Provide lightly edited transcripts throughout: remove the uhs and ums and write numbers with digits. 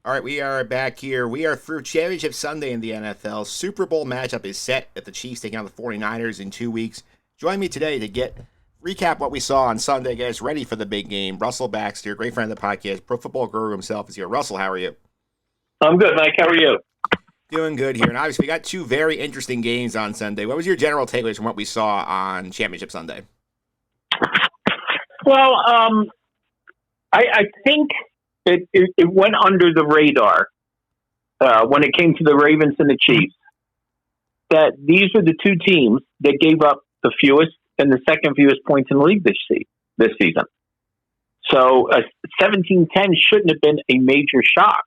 All right, we are back here. We are through Championship Sunday in the NFL. Super Bowl matchup is set at the Chiefs taking on the 49ers in 2 weeks. Join me today to recap what we saw on Sunday, guys, ready for the big game. Russell Baxter, great friend of the podcast, Pro Football Guru himself, is here. Russell, how are you? I'm good, Mike. How are you? Doing good here. And obviously, we got two very interesting games on Sunday. What was your general takeaways from what we saw on Championship Sunday? Well, I think it went under the radar when it came to the Ravens and the Chiefs, that these were the two teams that gave up the fewest and the second fewest points in the league this season. So 17-10 shouldn't have been a major shock.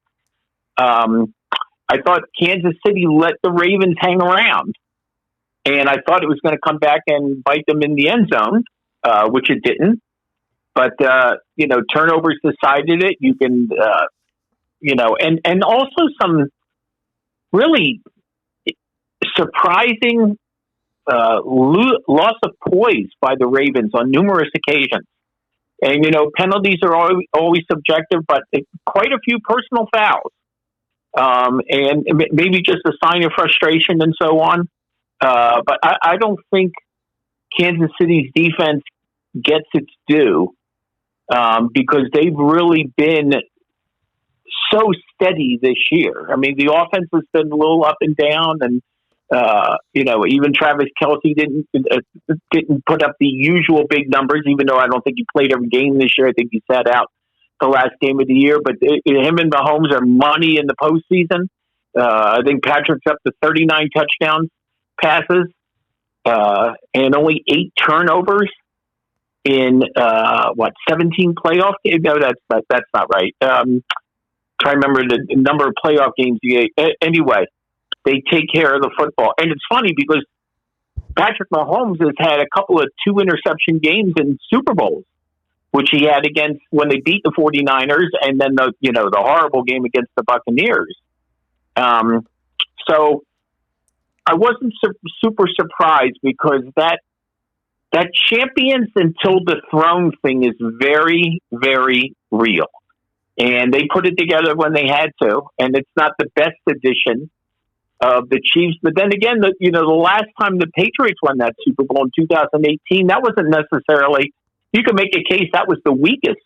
I thought Kansas City let the Ravens hang around, and I thought it was going to come back and bite them in the end zone, which it didn't. But, turnovers decided it. You can, and also some really surprising loss of poise by the Ravens on numerous occasions. And, penalties are always subjective, but quite a few personal fouls. And maybe just a sign of frustration and so on. But I don't think Kansas City's defense gets its due because they've really been so steady this year. I mean, the offense has been a little up and down, and even Travis Kelce didn't put up the usual big numbers, even though I don't think he played every game this year. I think he sat out the last game of the year. But him and Mahomes are money in the postseason. I think Patrick's up to 39 touchdowns passes and only 8 turnovers in 17 playoff games? No, that's not right. Try to remember the number of playoff games. Anyway, they take care of the football, and it's funny because Patrick Mahomes has had a couple of 2 interception games in Super Bowls, which he had against when they beat the 49ers, and then the horrible game against the Buccaneers. So I wasn't super surprised because that champions until the throne thing is very, very real. And they put it together when they had to, and it's not the best edition of the Chiefs. But then again, the last time the Patriots won that Super Bowl in 2018, that wasn't necessarily, you could make a case that was the weakest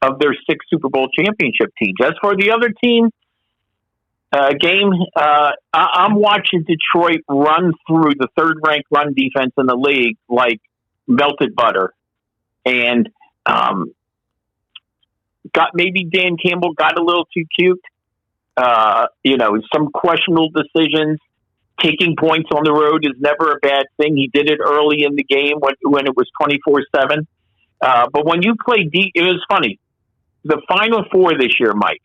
of their 6 Super Bowl championship teams. As for the other team, I'm watching Detroit run through the third-ranked run defense in the league like melted butter, and maybe Dan Campbell got a little too cute. Some questionable decisions. Taking points on the road is never a bad thing. He did it early in the game when it was 24-7. But when you play deep, it was funny. The Final Four this year, Mike.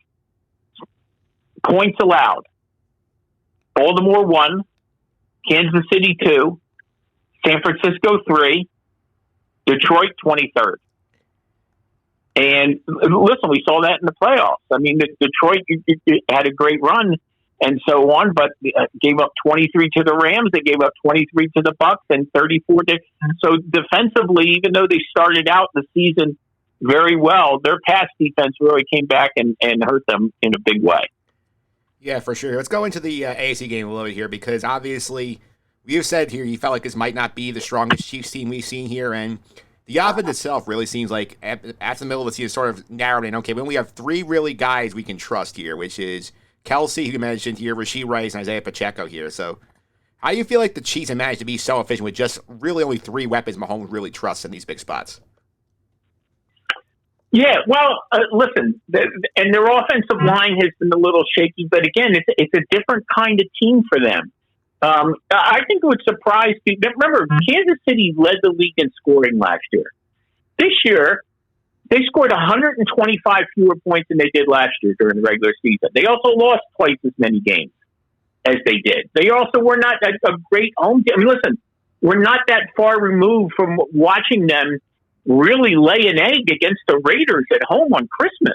Points allowed. Baltimore 1, Kansas City 2, San Francisco 3, Detroit 23rd. And listen, we saw that in the playoffs. I mean, Detroit had a great run and so on, but gave up 23 to the Rams. They gave up 23 to the Bucks and 34 to. So defensively, even though they started out the season very well, their pass defense really came back and hurt them in a big way. Yeah, for sure. Let's go into the AFC game a little bit here because obviously you've said here you felt like this might not be the strongest Chiefs team we've seen here, and the offense itself really seems like at the middle of the season sort of narrowed in. Okay, when we have 3 really guys we can trust here, which is Kelce, who you mentioned here, Rashee Rice, and Isaiah Pacheco here. So how do you feel like the Chiefs have managed to be so efficient with just really only 3 weapons Mahomes really trusts in these big spots? Yeah, well, listen, and their offensive line has been a little shaky, but again, it's a different kind of team for them. I think it would surprise people. Remember, Kansas City led the league in scoring last year. This year, they scored 125 fewer points than they did last year during the regular season. They also lost twice as many games as they did. They also were not a great home team. I mean, listen, we're not that far removed from watching them really lay an egg against the Raiders at home on Christmas.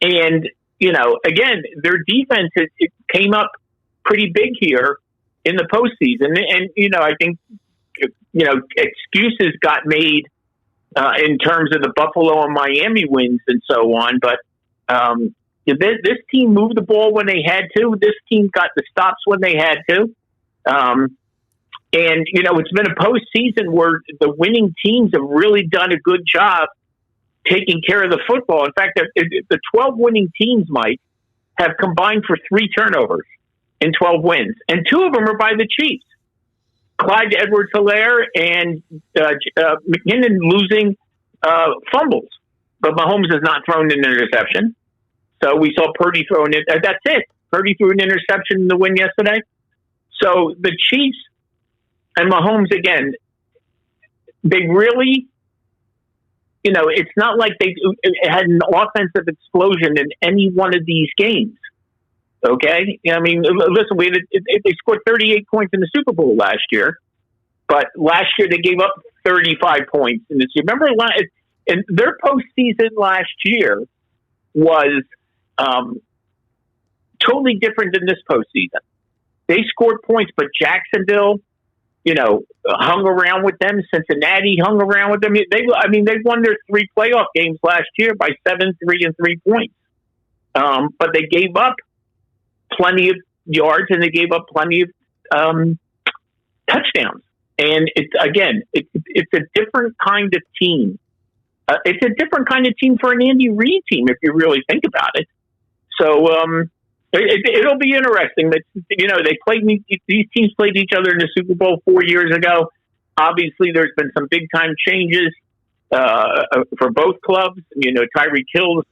And, again, their defense, it came up pretty big here in the postseason. And, I think, excuses got made in terms of the Buffalo and Miami wins and so on. But This team moved the ball when they had to. This team got the stops when they had to. And, it's been a postseason where the winning teams have really done a good job taking care of the football. In fact, the 12 winning teams, Mike, have combined for 3 turnovers in 12 wins. And 2 of them are by the Chiefs. Clyde Edwards-Helaire and McKinnon losing fumbles. But Mahomes has not thrown an interception. So we saw Purdy throwing it. That's it. Purdy threw an interception in the win yesterday. So the Chiefs and Mahomes, again, they really, it's not like they had an offensive explosion in any one of these games. Okay? I mean, listen, they scored 38 points in the Super Bowl last year, but last year they gave up 35 points in this year. Remember, and their postseason last year was totally different than this postseason. They scored points, but Jacksonville, hung around with them. Cincinnati hung around with them. They won their 3 playoff games last year by 7, 3, and 3 points. But they gave up plenty of yards and they gave up plenty of touchdowns. And it's a different kind of team. It's a different kind of team for an Andy Reid team, if you really think about it. So it'll be interesting. That these teams played each other in the Super Bowl 4 years ago. Obviously, there's been some big time changes for both clubs. Tyreek Hill's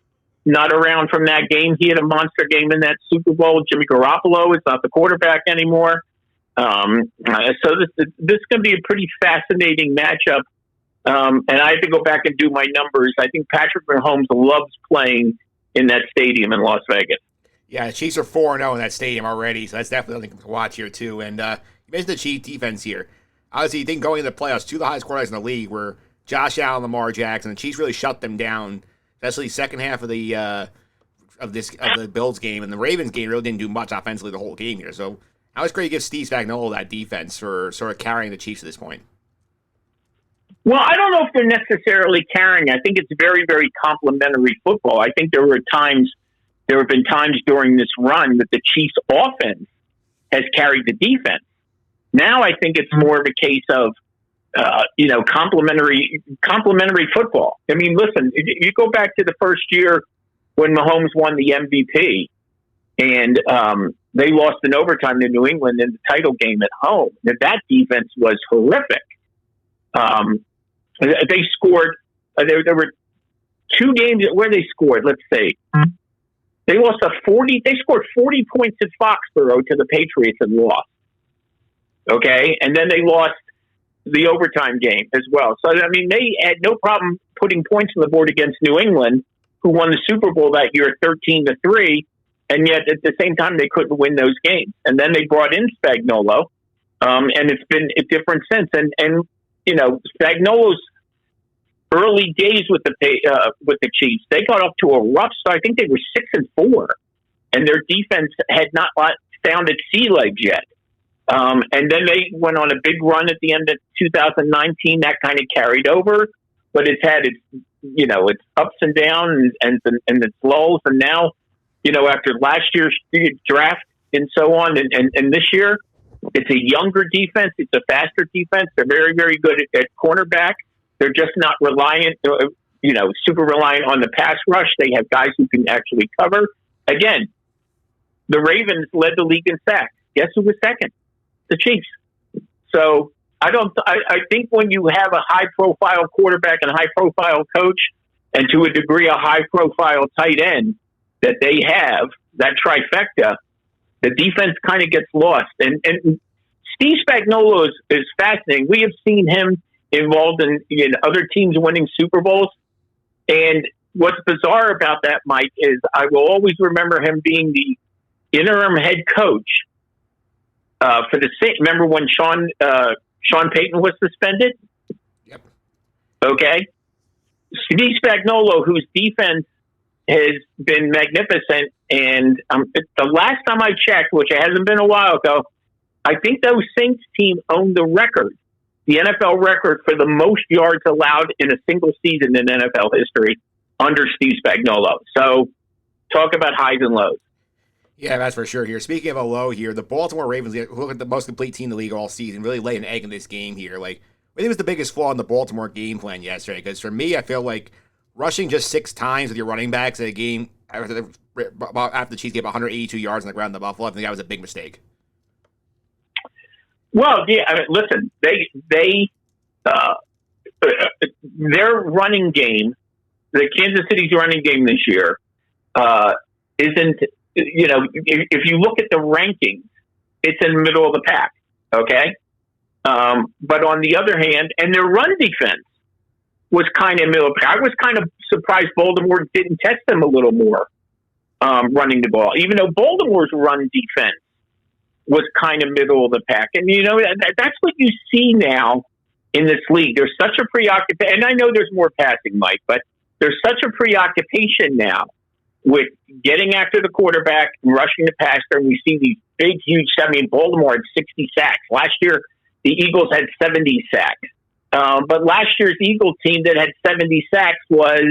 not around from that game. He had a monster game in that Super Bowl. Jimmy Garoppolo is not the quarterback anymore. So this can be a pretty fascinating matchup. And I have to go back and do my numbers. I think Patrick Mahomes loves playing in that stadium in Las Vegas. Yeah, the Chiefs are 4-0 in that stadium already, so that's definitely something to watch here, too. And you mentioned the Chiefs defense here. Obviously, you think going into the playoffs, 2 of the highest quarterbacks in the league were Josh Allen, Lamar Jackson. The Chiefs really shut them down, especially second half of the Bills game. And the Ravens game really didn't do much offensively the whole game here. So how is great to give Steve Spagnuolo that defense for sort of carrying the Chiefs at this point? Well, I don't know if they're necessarily carrying. I think it's very, very complimentary football. I think there have been times during this run that the Chiefs' offense has carried the defense. Now I think it's more of a case of, complimentary football. I mean, listen, you go back to the first year when Mahomes won the MVP and they lost in overtime to New England in the title game at home. That defense was horrific. They scored, there were 2 games where they scored, let's say. They scored 40 points at Foxborough to the Patriots and lost. Okay? And then they lost the overtime game as well. So, I mean, they had no problem putting points on the board against New England, who won the Super Bowl that year 13-3, and yet at the same time they couldn't win those games. And then they brought in Spagnuolo, and it's been different since. And Spagnuolo's early days with the Chiefs, they got off to a rough start. I think they were 6-4, and their defense had not found its sea legs yet. And then they went on a big run at the end of 2019. That kind of carried over, but it's had its ups and downs and its lulls. And now, after last year's draft and so on, and this year, it's a younger defense. It's a faster defense. They're very, very good at cornerback. They're just not super reliant on the pass rush. They have guys who can actually cover. Again, the Ravens led the league in sacks. Guess who was second? The Chiefs. So I think when you have a high-profile quarterback and a high-profile coach, and to a degree a high-profile tight end that they have, that trifecta, the defense kind of gets lost. And Steve Spagnuolo is fascinating. We have seen him involved in other teams winning Super Bowls. And what's bizarre about that, Mike, is I will always remember him being the interim head coach for the Saints. Remember when Sean Payton was suspended? Yep. Okay. Steve Spagnuolo, whose defense has been magnificent, and the last time I checked, which it hasn't been a while ago, I think those Saints team owned the record, the NFL record for the most yards allowed in a single season in NFL history under Steve Spagnuolo. So talk about highs and lows. Yeah, that's for sure here. Speaking of a low here, the Baltimore Ravens, who look at the most complete team in the league all season, really lay an egg in this game here. Like, I think it was the biggest flaw in the Baltimore game plan yesterday, because for me, I feel like rushing just 6 times with your running backs in a game after the Chiefs gave 182 yards on the ground in the Buffalo, I think that was a big mistake. Well, yeah, I mean, listen, their running game, the Kansas City's running game this year, isn't, if you look at the rankings, it's in the middle of the pack, okay? But on the other hand, and their run defense was kind of middle of the pack. I was kind of surprised Baltimore didn't test them a little more running the ball, even though Baltimore's run defense was kind of middle of the pack. And, that's what you see now in this league. There's such a preoccupation, and I know there's more passing, Mike, but there's such a preoccupation now with getting after the quarterback, rushing the passer, and we see these big, huge, Baltimore had 60 sacks. Last year, the Eagles had 70 sacks. But last year's Eagles team that had 70 sacks was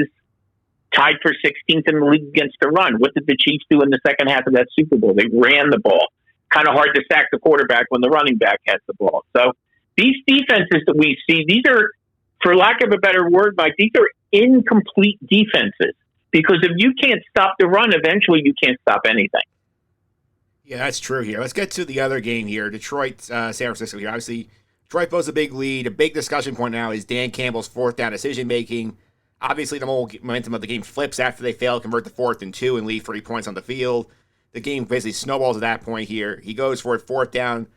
tied for 16th in the league against the run. What did the Chiefs do in the second half of that Super Bowl? They ran the ball. Kind of hard to sack the quarterback when the running back has the ball. So these defenses that we see, these are, for lack of a better word, Mike, these are incomplete defenses. Because if you can't stop the run, eventually you can't stop anything. Yeah, that's true here. Let's get to the other game here. Detroit, San Francisco here. Obviously, Detroit blows a big lead. A big discussion point now is Dan Campbell's 4th down decision-making. Obviously, the whole momentum of the game flips after they fail to convert the 4th and 2 and leave 3 points on the field. The game basically snowballs at that point here. He goes for it 4th down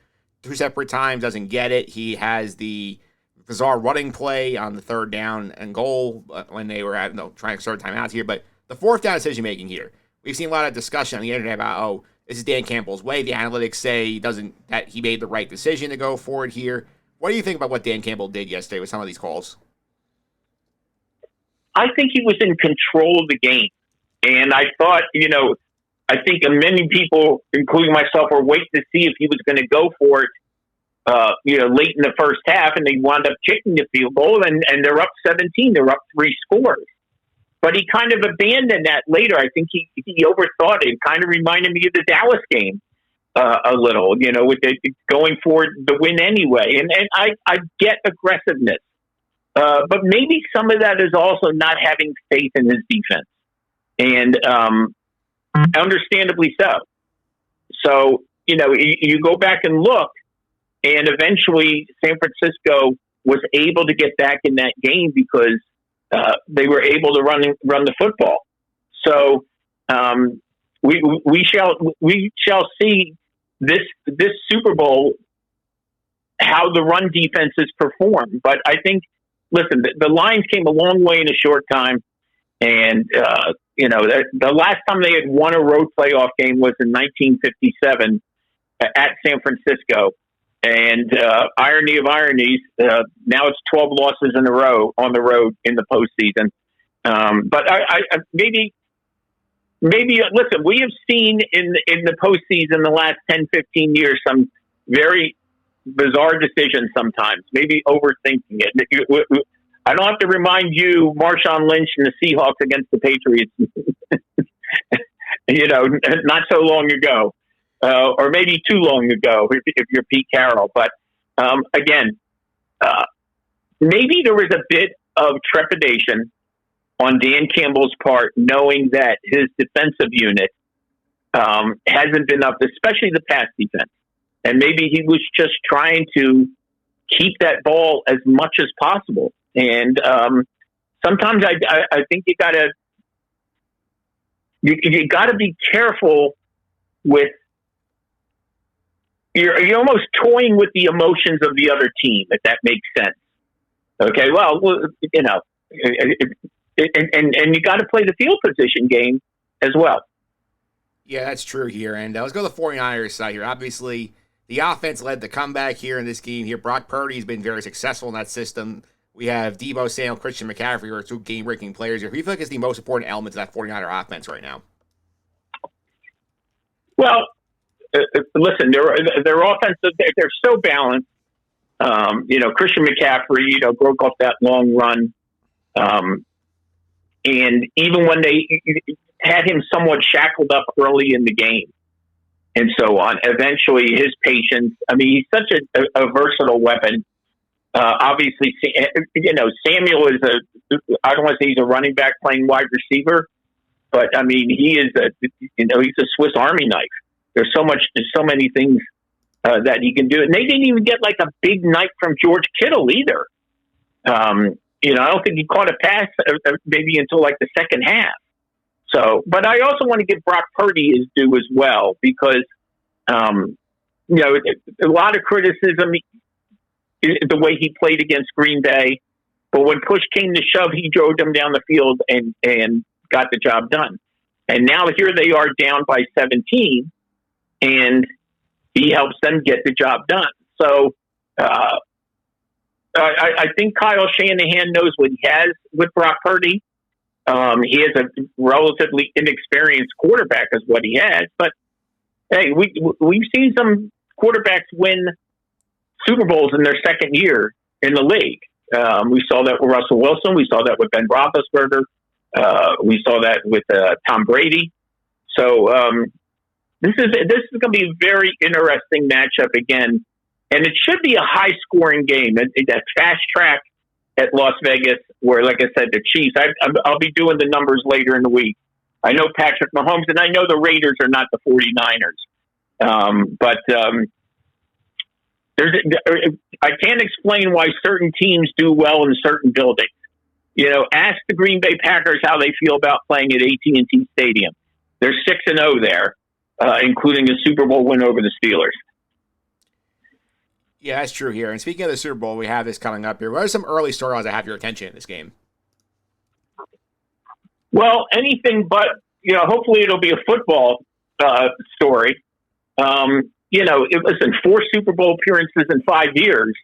2 separate times, doesn't get it. He has the bizarre running play on the 3rd down and goal when they were trying to start timeouts here. But the 4th down decision-making here, we've seen a lot of discussion on the internet about, this is Dan Campbell's way. The analytics say that he made the right decision to go for it here. What do you think about what Dan Campbell did yesterday with some of these calls? I think he was in control of the game. And I thought, I think many people, including myself, were waiting to see if he was going to go for it, late in the first half, and they wound up kicking the field goal, and they're up 17. They're up 3 scores. But he kind of abandoned that later. I think he overthought it. It kind of reminded me of the Dallas game a little, with going for the win anyway. And I get aggressiveness. But maybe some of that is also not having faith in his defense. And understandably so. So, you go back and look, and eventually San Francisco was able to get back in that game because they were able to run the football. So we shall see this Super Bowl how the run defenses perform. But I think, listen, the Lions came a long way in a short time, and the last time they had won a road playoff game was in 1957 at San Francisco. And irony of ironies, now it's 12 losses in a row on the road in the postseason. But I maybe listen, we have seen in the postseason the last 10, 15 years some very bizarre decisions sometimes, maybe overthinking it. I don't have to remind you, Marshawn Lynch and the Seahawks against the Patriots, not so long ago. Or maybe too long ago if you're Pete Carroll. But again, maybe there was a bit of trepidation on Dan Campbell's part, knowing that his defensive unit hasn't been up, especially the pass defense. And maybe he was just trying to keep that ball as much as possible. And sometimes I think you gotta be careful with. You're almost toying with the emotions of the other team, if that makes sense. Okay, well, and you got to play the field position game as well. Yeah, that's true here. And let's go to the 49ers side here. Obviously, the offense led the comeback here in this game here. Brock Purdy's been very successful in that system. We have Deebo Samuel, Christian McCaffrey, who are 2 game-breaking players here. Who do you feel like is the most important element to that 49er offense right now? Well, listen, their offensive, they're so balanced. Christian McCaffrey, broke off that long run. And even when had him somewhat shackled up early in the game and so on. Eventually, his patience. I mean, he's such a versatile weapon. Obviously, Samuel is I don't want to say he's a running back playing wide receiver, but I mean, he's a Swiss Army knife. There's so many things that he can do. And they didn't even get like a big night from George Kittle either. I don't think he caught a pass maybe until like the second half. So, but I also want to give Brock Purdy his due as well, because, a lot of criticism, the way he played against Green Bay, but when push came to shove, he drove them down the field and got the job done. And now here they are down by 17, and he helps them get the job done. So I think Kyle Shanahan knows what he has with Brock Purdy. He is a relatively inexperienced quarterback is what he has. But, hey, we've seen some quarterbacks win Super Bowls in their second year in the league. We saw that with Russell Wilson. We saw that with Ben Roethlisberger. We saw that with Tom Brady. So this is going to be a very interesting matchup again. And it should be a high-scoring game. That fast track at Las Vegas, where, like I said, the Chiefs, I'll be doing the numbers later in the week. I know Patrick Mahomes, and I know the Raiders are not the 49ers. But I can't explain why certain teams do well in certain buildings. Ask the Green Bay Packers how they feel about playing at AT&T Stadium. They're 6-0 there, including a Super Bowl win over the Steelers. Yeah, that's true here. And speaking of the Super Bowl, we have this coming up here. What are some early storylines that have your attention in this game? Well, anything but, hopefully it'll be a football story. Listen, 4 Super Bowl appearances in 5 years.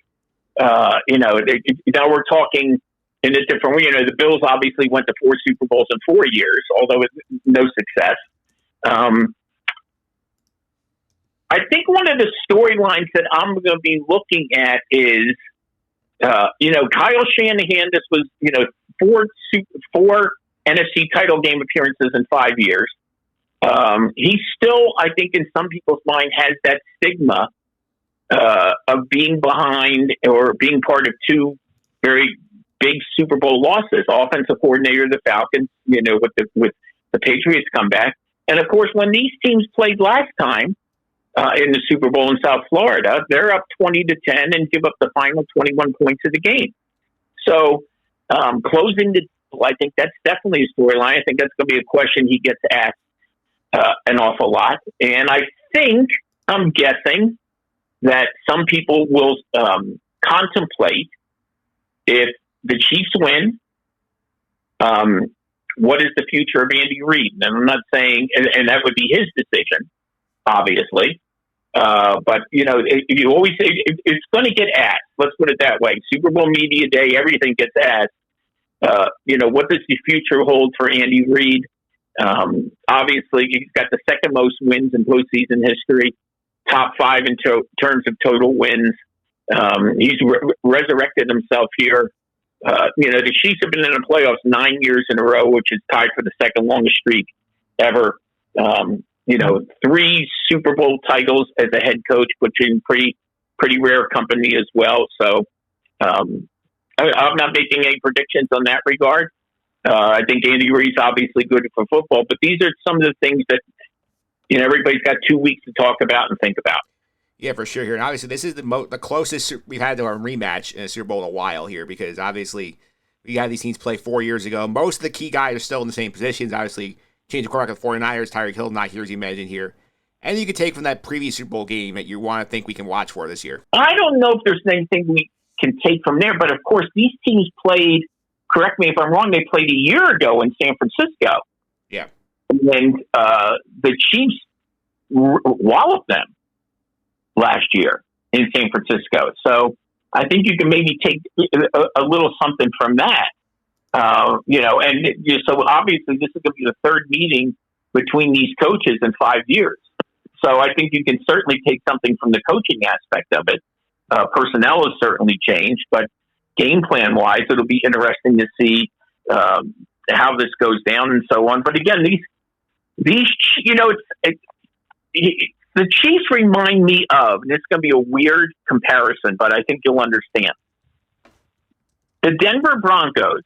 Now we're talking in a different way. The Bills obviously went to 4 Super Bowls in 4 years, although with no success. I think one of the storylines that I'm going to be looking at is, Kyle Shanahan. This was, 4 NFC title game appearances in 5 years. He still, I think, in some people's mind, has that stigma of being behind or being part of 2 very big Super Bowl losses. Offensive coordinator of the Falcons, with the Patriots comeback, and of course, when these teams played last time in the Super Bowl in South Florida, they're up 20-10 and give up the final 21 points of the game. So closing the, I think that's definitely a storyline. I think that's going to be a question he gets asked an awful lot. And I'm guessing that some people will contemplate, if the Chiefs win, what is the future of Andy Reid? And I'm not saying, and that would be his decision, obviously. But, you always say it's going to get asked. Let's put it that way. Super Bowl media day, everything gets asked. What does the future hold for Andy Reid? Obviously, he's got the second most wins in postseason history, top 5 in terms of total wins. He's resurrected himself here. The Chiefs have been in the playoffs 9 years in a row, which is tied for the second longest streak ever. 3 Super Bowl titles as a head coach, which is pretty rare company as well. So I'm not making any predictions on that regard. I think Andy Reid's obviously good for football, but these are some of the things that everybody's got 2 weeks to talk about and think about. Yeah, for sure here. And obviously, this is the closest we've had to a rematch in a Super Bowl in a while here, because obviously we had these teams play 4 years ago. Most of the key guys are still in the same positions. Obviously, change the quarterback of the 49ers, Tyreek Hill not here as you mentioned here. And you could take from that previous Super Bowl game that you want to think we can watch for this year. I don't know if there's anything we can take from there, but of course, these teams played, correct me if I'm wrong, they played a year ago in San Francisco. Yeah. And the Chiefs walloped them last year in San Francisco. So I think you can maybe take a little something from that. So obviously this is going to be the third meeting between these coaches in 5 years. So I think you can certainly take something from the coaching aspect of it. Personnel has certainly changed, but game plan wise, it'll be interesting to see how this goes down and so on. But again, These, the Chiefs remind me of, and it's going to be a weird comparison, but I think you'll understand. The Denver Broncos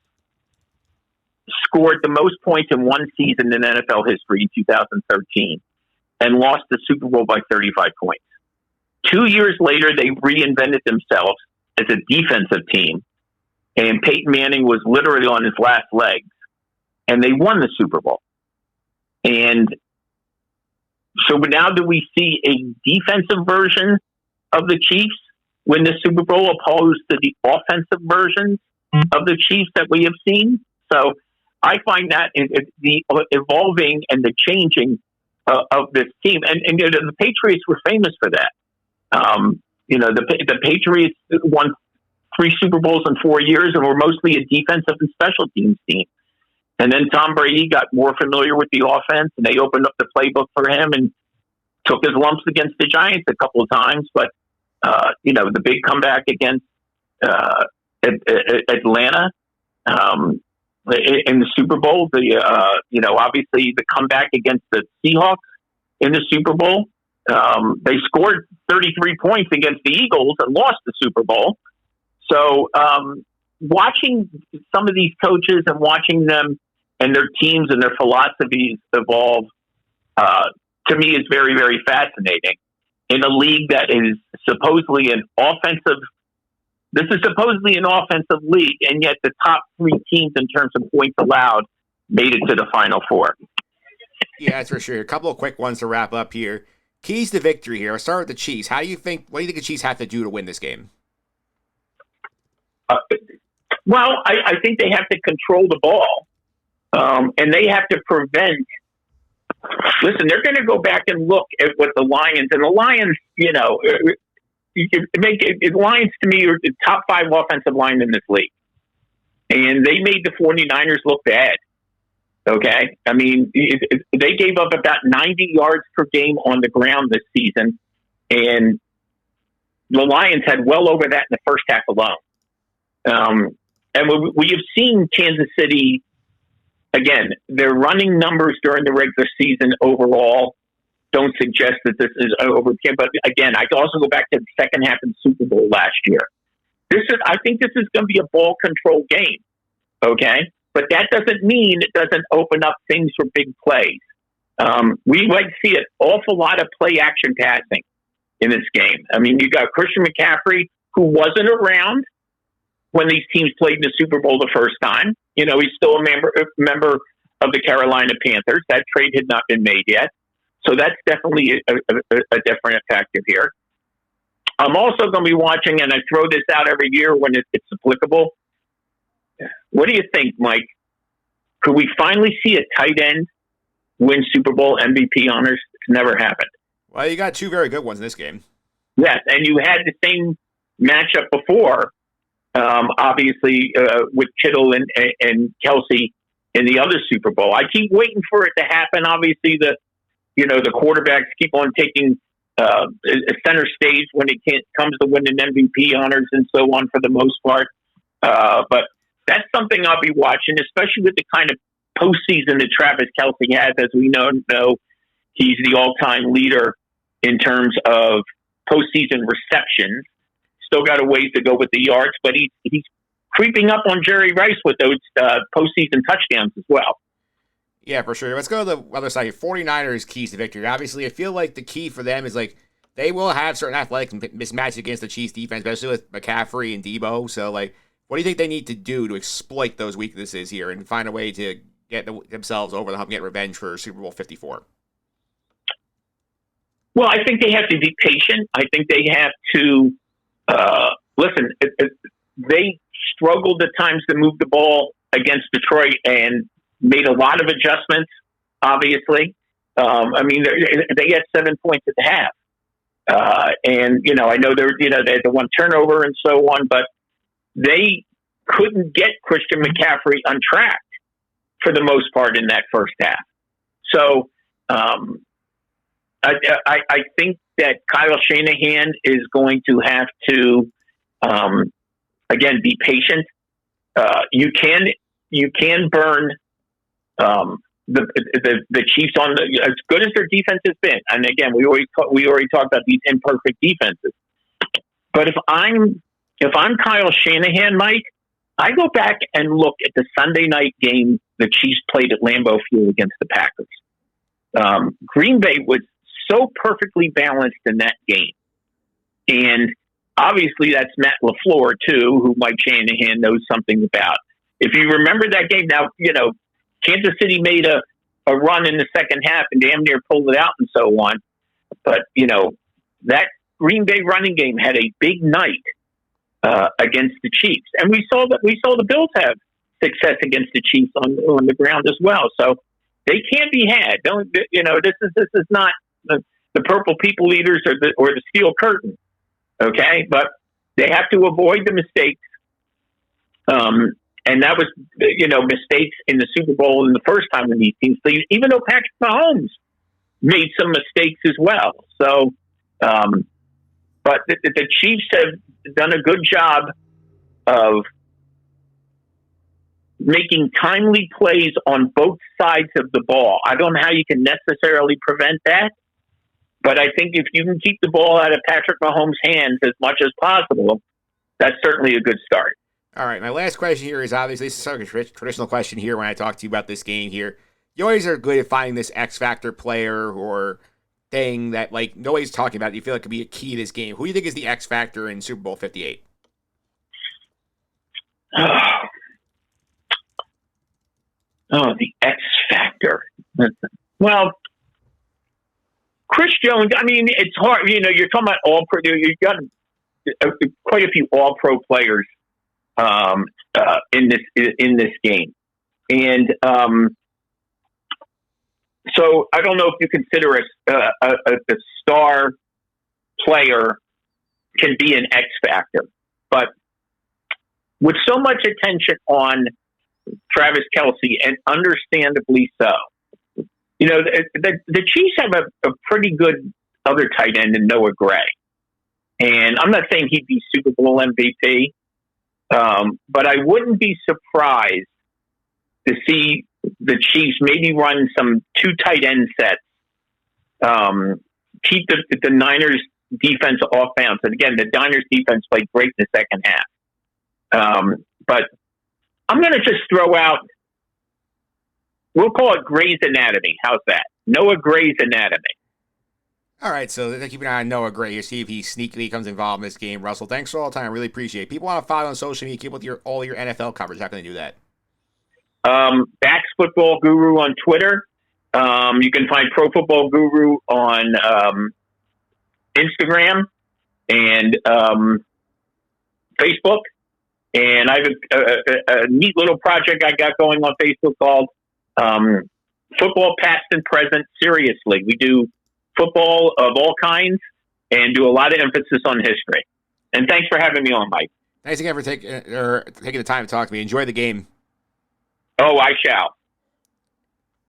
scored the most points in one season in NFL history in 2013 and lost the Super Bowl by 35 points. 2 years later, they reinvented themselves as a defensive team, and Peyton Manning was literally on his last legs, and they won the Super Bowl. And so now do we see a defensive version of the Chiefs win the Super Bowl opposed to the offensive versions of the Chiefs that we have seen? So I find that the evolving and the changing of this team. And the Patriots were famous for that. The Patriots won 3 Super Bowls in 4 years and were mostly a defensive and special teams team. And then Tom Brady got more familiar with the offense, and they opened up the playbook for him and took his lumps against the Giants a couple of times. But, the big comeback against Atlanta in the Super Bowl, obviously the comeback against the Seahawks in the Super Bowl. They scored 33 points against the Eagles and lost the Super Bowl. So watching some of these coaches and watching them and their teams and their philosophies evolve, to me, is very, very fascinating. In a league that is supposedly an offensive league, and yet the top 3 teams in terms of points allowed made it to the Final Four. Yeah, that's for sure. A couple of quick ones to wrap up here. Keys to victory here. I'll start with the Chiefs. What do you think the Chiefs have to do to win this game? I think they have to control the ball, and they have to prevent. Listen, they're going to go back and look at what the Lions, and the Lions, Lions to me are the top 5 offensive line in this league, and they made the 49ers look bad. Okay, I mean, they gave up about 90 yards per game on the ground this season, and the Lions had well over that in the first half alone. And we have seen Kansas City, again, their running numbers during the regular season overall don't suggest that this is over. But again, I can also go back to the second half of the Super Bowl last year. I think this is going to be a ball control game. Okay. But that doesn't mean it doesn't open up things for big plays. We like to see an awful lot of play action passing in this game. I mean, you got Christian McCaffrey, who wasn't around when these teams played in the Super Bowl the first time. He's still a member of the Carolina Panthers. That trade had not been made yet. So that's definitely a different factor here. I'm also going to be watching, and I throw this out every year when it's applicable. What do you think, Mike? Could we finally see a tight end win Super Bowl MVP honors? It's never happened. Well, you got 2 very good ones in this game. Yes, and you had the same matchup before, obviously, with Kittle and Kelsey in the other Super Bowl. I keep waiting for it to happen. Obviously, the quarterbacks keep on taking a center stage when it comes to winning MVP honors and so on for the most part. But that's something I'll be watching, especially with the kind of postseason that Travis Kelce has. As we know, he's the all-time leader in terms of postseason receptions. Still got a ways to go with the yards, but he's creeping up on Jerry Rice with those postseason touchdowns as well. Yeah, for sure. Let's go to the other side. 49ers keys to victory. Obviously, I feel like the key for them is they will have certain athletic mismatches against the Chiefs defense, especially with McCaffrey and Debo. So, what do you think they need to do to exploit those weaknesses here and find a way to get themselves over the hump and get revenge for Super Bowl 54? Well, I think they have to be patient. I think they have to listen. They struggled at times to move the ball against Detroit and made a lot of adjustments, obviously. They had 7 points at the half. And I know they had the 1 turnover and so on, but they couldn't get Christian McCaffrey untracked for the most part in that first half. So I think that Kyle Shanahan is going to have to, again, be patient. You can burn the Chiefs on as good as their defense has been. And again, we already talked about these imperfect defenses. But if I'm Kyle Shanahan, Mike, I go back and look at the Sunday night game the Chiefs played at Lambeau Field against the Packers. Green Bay was so perfectly balanced in that game. And obviously that's Matt LaFleur, too, who Mike Shanahan knows something about. If you remember that game, now, Kansas City made a run in the second half and damn near pulled it out and so on. But, that Green Bay running game had a big night against the Chiefs. And we saw the Bills have success against the Chiefs on the ground as well. So they can't be had. This is not the purple people eaters or the steel curtain. Okay, but they have to avoid the mistakes. And that was, mistakes in the Super Bowl in the first time in these teams. So even though Patrick Mahomes made some mistakes as well. So, but the Chiefs have done a good job of making timely plays on both sides of the ball. I don't know how you can necessarily prevent that, but I think if you can keep the ball out of Patrick Mahomes' hands as much as possible, that's certainly a good start. All right, my last question here is obviously this is sort of a traditional question here when I talk to you about this game here. You always are good at finding this X factor player or thing that like nobody's talking about. You feel like could be a key to this game. Who do you think is the X factor in Super Bowl 58? Oh, the X factor. Well, Chris Jones. I mean, it's hard. You're talking about all pro. You've got quite a few all pro players in this game, and so I don't know if you consider a star player can be an X factor, but with so much attention on Travis Kelce, and understandably so. The Chiefs have a pretty good other tight end in Noah Gray, and I'm not saying he'd be Super Bowl MVP. But I wouldn't be surprised to see the Chiefs maybe run some 2 tight end sets, keep the Niners defense off bounds. And again, the Niners defense played great in the second half. But I'm going to just throw out, we'll call it Gray's Anatomy. How's that? Noah Gray's Anatomy. All right, so keep an eye on Noah Gray here, see if he sneakily comes involved in this game. Russell, thanks for all the time. I really appreciate it. People want to follow on social media, keep with all your NFL coverage. How can they do that? Bax Football Guru on Twitter. You can find Pro Football Guru on Instagram and Facebook. And I have a neat little project I got going on Facebook called Football Past and Present Seriously. We do football of all kinds and do a lot of emphasis on history. And thanks for having me on, Mike. Thanks again for taking the time to talk to me. Enjoy the game. Oh, I shall.